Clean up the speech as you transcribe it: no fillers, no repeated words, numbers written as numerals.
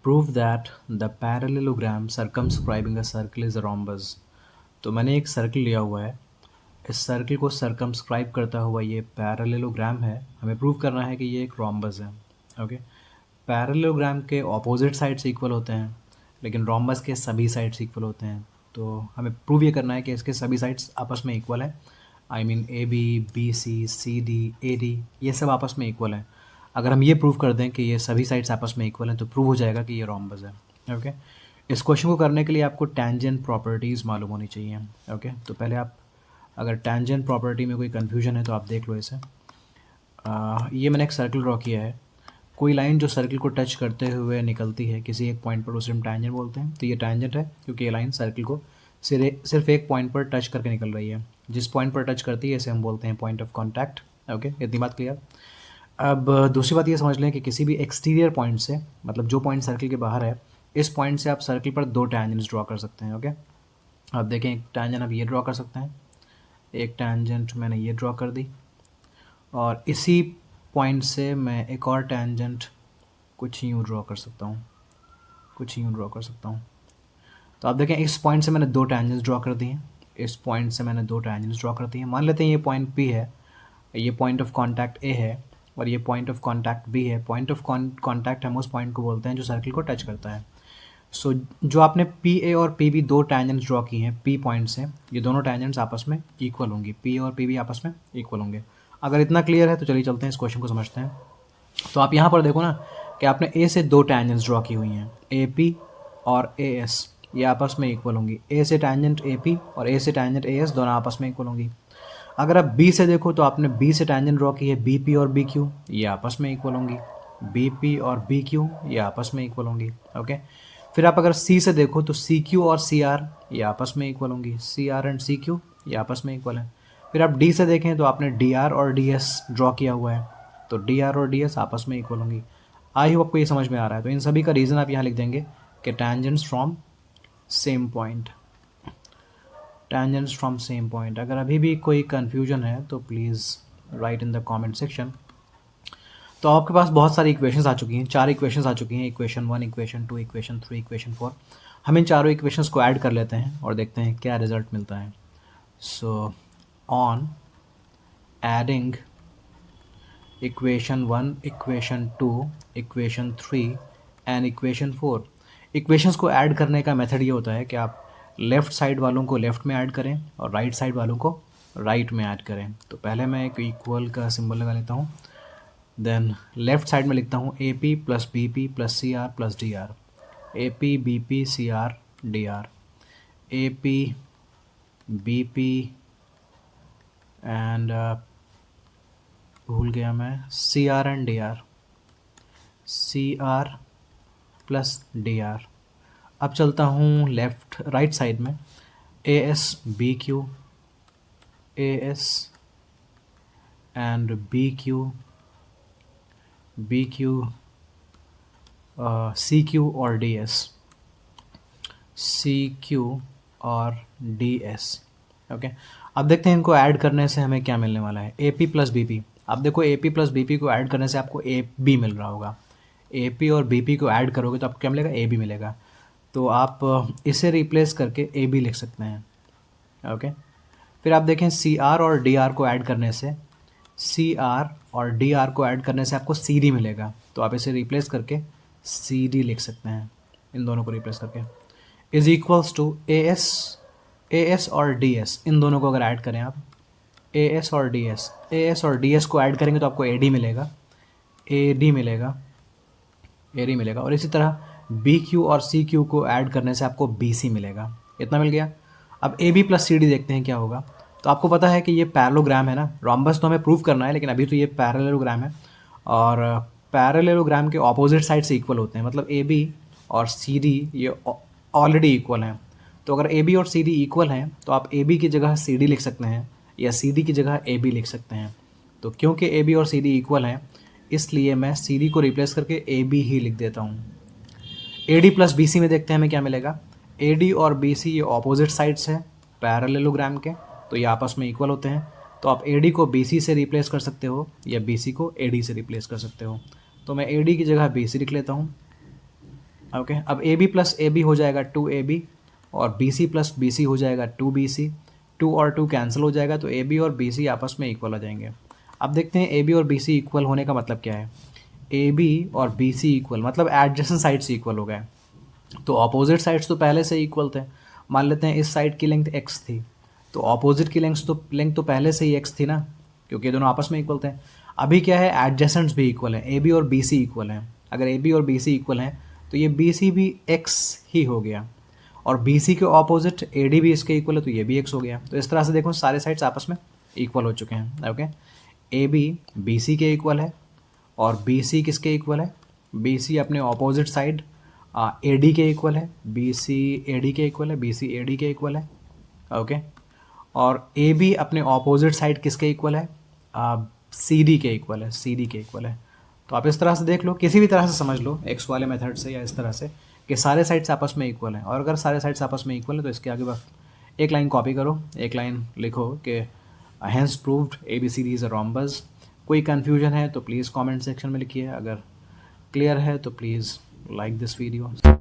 Prove that the parallelogram circumscribing a circle is a rhombus. तो मैंने एक circle लिया हुआ है, इस सर्कल को सर्कमस्क्राइब करता हुआ ये पैरेललोग्राम है, हमें प्रूव करना है कि ये एक रोम्बस है। ओके, पैरेललोग्राम के ऑपोजिट साइड्स इक्वल होते हैं लेकिन रोम्बस के सभी साइड्स इक्वल होते हैं। तो हमें प्रूव ये करना है कि इसके सभी साइड्स आपस में इक्वल हैं। I mean A B, B C, C D, A D, ये सब आपस में इक्वल हैं। अगर हम ये प्रूव कर दें कि ये सभी साइड्स आपस में इक्वल हैं तो प्रूव हो जाएगा कि ये रोम्बस है। ओके, इस क्वेश्चन को करने के लिए आपको टेंजेंट प्रॉपर्टीज़ मालूम होनी चाहिए। ओके, तो पहले आप, अगर टेंजेंट प्रॉपर्टी में कोई कन्फ्यूजन है तो आप देख लो इसे। ये मैंने एक सर्कल ड्रॉ किया है, कोई लाइन जो सर्कल को टच करते हुए निकलती है किसी एक पॉइंट पर, उसे हम टैंजेंट बोलते हैं। तो ये टैंजेंट है क्योंकि ये लाइन सर्कल को सिर्फ एक पॉइंट पर टच करके निकल रही है। जिस पॉइंट पर टच करती है इसे हम बोलते हैं पॉइंट ऑफ कॉन्टैक्ट। ओके, इतनी बात क्लियर। अब दूसरी बात ये समझ लें कि किसी भी एक्सटीरियर पॉइंट से, मतलब जो पॉइंट सर्कल के बाहर है, इस पॉइंट से आप सर्कल पर दो टैंजेंट्स ड्रॉ कर सकते हैं। ओके, अब देखें, एक टैंजेंट आप ये ड्रॉ कर सकते हैं, एक टैंजेंट मैंने ये ड्रॉ कर दी, और इसी पॉइंट से मैं एक और टैंजेंट कुछ यूँ ड्रॉ कर सकता हूँ, कुछ यूँ ड्रॉ कर सकता हूँ। तो आप देखें, इस पॉइंट से मैंने दो टैंजेंट्स ड्रॉ कर दिए, इस पॉइंट से मैंने दो टैंजेंट्स ड्रॉ कर दिए। मान लेते हैं ये पॉइंट P है, ये पॉइंट ऑफ कॉन्टैक्ट A है और ये पॉइंट ऑफ कॉन्टैक्ट B है। पॉइंट ऑफ कॉन्टैक्ट हम उस पॉइंट को बोलते हैं जो सर्कल को टच करता है। सो जो आपने PA और PB दो टैंजेंट्स ड्रॉ की हैं P पॉइंट से, ये दोनों टैंजेंट्स आपस में इक्वल होंगी, P और PB आपस में इक्वल होंगे। अगर इतना क्लियर है तो चलिए चलते हैं, इस क्वेश्चन को समझते हैं। तो आप यहाँ पर देखो ना कि आपने A से दो टैंजेंट्स ड्रॉ की हुई हैं, AP और AS, ये आपस में इक्वल होंगी। A से टैंजेंट AP और A से टैंजेंट AS दोनों आपस में इक्वल होंगी। अगर आप B से देखो तो आपने B से टैंजेंट ड्रॉ की है BP और BQ, ये आपस में इक्वल होंगी। BP और BQ ये आपस में इक्वल होंगी। ओके, फिर आप अगर C से देखो तो CQ और CR ये आपस में इक्वल होंगी। CR एंड CQ ये आपस में इक्वल हैं। फिर आप D से देखें तो आपने DR और DS ड्रॉ किया हुआ है, तो DR और DS आपस में इक्वल होंगी। आई होप आपको ये समझ में आ रहा है। तो इन सभी का रीज़न आप यहाँ लिख देंगे कि tangents from same point, tangents from same point. अगर अभी भी कोई कन्फ्यूजन है तो please write in the comment section. तो आपके पास बहुत सारी इक्वेशंस आ चुकी हैं, चार इक्वेशंस आ चुकी हैं, इक्वेशन 1, इक्वेशन 2, इक्वेशन 3, इक्वेशन 4। हम इन चारों इक्वेशंस को ऐड कर लेते हैं और देखते हैं क्या रिजल्ट मिलता है। So on adding equation 1, equation 2, equation 3 and equation 4, equations को ऐड करने का मेथड ये होता है कि आप लेफ़्ट साइड वालों को लेफ़्ट में ऐड करें और राइट साइड वालों को राइट में ऐड करें। तो पहले मैं एक इक्वल का सिंबल लगा लेता हूँ, देन लेफ़्ट साइड में लिखता हूँ AP plus BP plus CR plus DR, AP BP CR DR, AP BP and भूल गया मैं CR and DR, CR plus DR। अब चलता हूँ लेफ़्ट राइट साइड में, AS BQ, AS and BQ, BQ CQ और DS, CQ और DS। Okay, अब देखते हैं इनको ऐड करने से हमें क्या मिलने वाला है। AP प्लस BP, अब देखो AP प्लस BP को ऐड करने से आपको AB मिल रहा होगा। AP और BP को ऐड करोगे तो आपको क्या मिलेगा, AB मिलेगा। तो आप इसे रिप्लेस करके AB लिख सकते हैं। ओके, फिर आप देखें CR और DR को ऐड करने से, CR और DR को ऐड करने से आपको CD मिलेगा। तो आप इसे रिप्लेस करके CD लिख सकते हैं, इन दोनों को रिप्लेस करके। इज़ इक्वल्स टू AS और DS, इन दोनों को अगर ऐड करें आप, AS और DS को ऐड करेंगे तो आपको AD मिलेगा, AD मिलेगा, AD मिलेगा। और इसी तरह BQ और CQ को ऐड करने से आपको BC मिलेगा। इतना मिल गया। अब AB प्लस CD देखते हैं क्या होगा। तो आपको पता है कि ये पैरेललोग्राम है ना, रोम्बस तो हमें प्रूव करना है लेकिन अभी तो ये पैरेललोग्राम है, और पैरेललोग्राम के ऑपोजिट साइड से इक्वल होते हैं, मतलब AB और CD ये ऑलरेडी इक्वल हैं। तो अगर AB और CD इक्वल हैं तो आप AB की जगह CD लिख सकते हैं या CD की जगह AB लिख सकते हैं। तो क्योंकि AB और CD इक्वल हैं इसलिए मैं CD को रिप्लेस करके AB ही लिख देता हूँ। AD प्लस BC में देखते हैं हमें क्या मिलेगा। AD और BC ये ऑपोजिट साइड्स हैं पैरेललोग्राम के, तो ये आपस में इक्वल होते हैं। तो आप AD को BC से रिप्लेस कर सकते हो या BC को AD से रिप्लेस कर सकते हो। तो मैं AD की जगह BC लिख लेता हूँ, ओके, अब A B plus A B हो जाएगा 2ab, और B C plus B C हो जाएगा 2bc, 2 और 2 कैंसिल हो जाएगा, तो ए बी और बी सी आपस में इक्वल हो जाएंगे। अब देखते हैं ए बी और बी सी इक्वल होने का मतलब क्या है। ए बी और बी सी इक्वल मतलब एडजेसेंट साइड से इक्वल हो गए, तो ऑपोजिट साइड्स तो पहले से इक्वल थे। मान लेते हैं इस साइड की लेंथ x थी, तो ऑपोजिट की लेंथ तो पहले से ही x थी ना, क्योंकि ये दोनों आपस में इक्वल थे। अभी क्या है, एडजेसेंट्स भी इक्वल हैं, ए बी और बी सी इक्वल हैं। अगर ए बी और बी सी इक्वल हैं तो ये बी सी भी x ही हो गया, और बी सी के ऑपोजिट ए डी भी इसके इक्वल है, तो ये भी x हो गया। तो इस तरह से देखो सारे साइड्स आपस में इक्वल हो चुके हैं। Okay, A B B C के इक्वल है, और बी सी किसके इक्वल है, बी सी अपने ऑपोजिट साइड ए डी के इक्वल है, बी सी ए डी के इक्वल है, बी सी ए डी के इक्वल है। ओके, और ए बी अपने ऑपोजिट साइड किसके इक्वल है, सी डी के इक्वल है, सी डी के इक्वल है। तो आप इस तरह से देख लो, किसी भी तरह से समझ लो, एक्स वाले मेथड से या इस तरह से, कि सारे साइड्स आपस में इक्वल हैं। और अगर सारे साइड्स आपस में इक्वल है तो इसके आगे बस एक लाइन कॉपी करो, एक लाइन लिखो कि hence proved A B C D is a rhombus. कोई कन्फ्यूजन है तो प्लीज़ कमेंट सेक्शन में लिखिए, अगर क्लियर है तो प्लीज़ like this video।